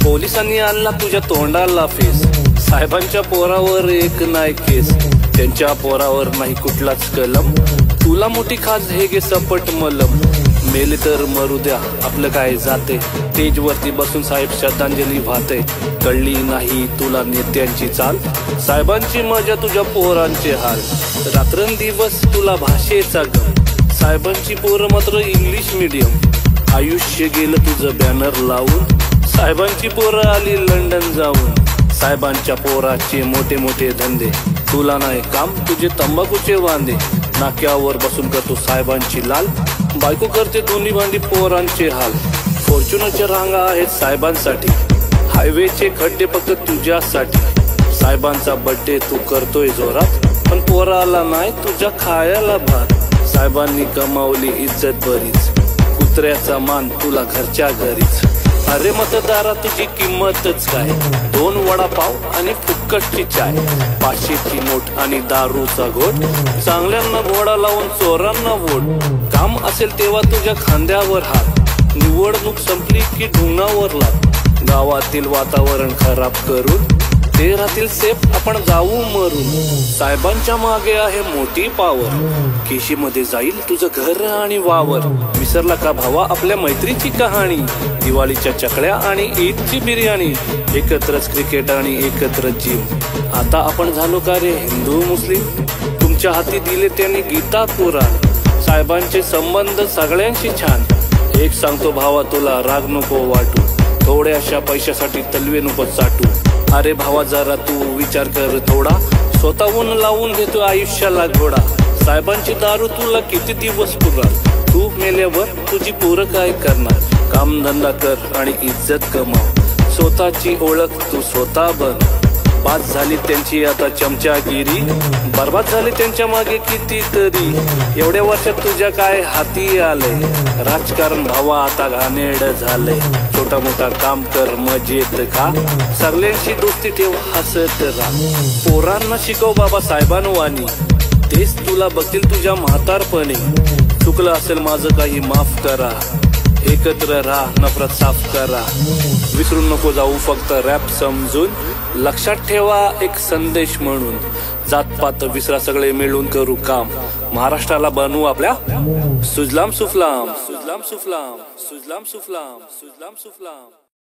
पोलिसांनी आणला तुझ्या तोंडाला फेस, साहेबांच्या पोरावर एक नाही केस, त्यांच्या पोरावर नाही कुठलाच कलम, तुला मोठी खाज हे गे सपट मलम, मेले तर मरू द्या आपलं काय जाते, स्टेज वरती बसून साहेब श्रद्धांजली वाहते, कळली नाही तुला नेत्यांची चाल, साहेबांची मजा तुझ्या पोरांचे हाल, रात्रंदिवस तुला भाषेचा गम, साहेबांची पोरं मात्र इंग्लिश मीडियम, आयुष्य गेलं तुझं बॅनर लावून, साहेबांची पोरं आली लंडन जाऊन, साहेबांच्या पोराचे मोठे मोठे धंदे, तुला नाही काम तुझे तंबाखूचे वांदे, नाक्यावर बसून करतो साहेबांची लाल, बायको करते दोन्ही भांडी पोरांचे हाल, फॉर्च्युनरच्या रांगा आहेत साहेबांसाठी, हायवेचे खड्डे फक्त तुझ्यासाठी, साहेबांचा बर्थडे तू करतोय जोरात, पण पोराला नाही तुझ्या खायला भात, साहेबांनी कमावली इज्जत बरीच, कुत्र्याचा मान तुला घरच्या घरीच, अरे मतदारा तुझी किंमतच काय, 2 वडापाव आणि फुक्कटची चाय, 500ची नोट आणि दारूचा घोट, चांगल्यांना घोडा लावून चोरांना वोट, काम असेल तेव्हा तुझ्या खांद्यावर हात, निवडणूक संपली की ढुंगणावर लात, गावातील वातावरण खराब करून ते राहतील सेफ आपण जाऊ मरून, साहेबांच्या मागे आहे मोठी पावर, केशीमध्ये जाईल तुझं घर आणि वावर, विसरला का भावा आपल्या मैत्रीची कहाणी, दिवाळीच्या चकल्या आणि ईदची बिर्याणी, एकत्रच क्रिकेट आणि एकत्रच जिम, आता आपण झालो का रे हिंदू मुस्लिम, तुमच्या हाती दिले त्यांनी गीता पुराण, साहेबांचे संबंध सगळ्यांशी छान, एक सांगतो भावा तुला राग नको वाटू, थोड्याशा पैशासाठी तलवे नको चाटू, अरे भावा जरा तू विचार कर थोडा, स्वतःहून लावून घेतो आयुष्याला घोडा, साहेबांची दारू तुला किती दिवस पुरणार, तू मेल्यावर तुझी पोरं काय करणार, काम धंदा कर आणि इज्जत कमाव, स्वतःची ओळख तू स्वतः बन, बाद झाली त्यांची आता चमचागिरी, बर्बाद झाली त्यांच्या मागे कितीतरी, एवढ्या वर्षात तुझ्या काय हाती आलंय, राजकारण भावा आता घाणेरड झालंय, छोटा मोठा काम कर मजेत खा, सगळ्यांशी दोस्ती ठेव हसत राहा, पोरांना शिकव बाबा साहेबांवानी, तेच तुला बघतील तुझ्या म्हातारपणी, चुकलं असेल माझं काही माफ करा, एकत्र राहा नफरत साफ करा, विसरून नको जाऊ फक्त रॅप समजून, लक्षात ठेवा एक संदेश म्हणून, जातपात विसरा सगळे मिळून करू काम, महाराष्ट्राला बनवू आपल्या सुजलाम सुफलाम, सुजलाम सुफलाम, सुजलाम सुफलाम, सुजलाम सुफलाम.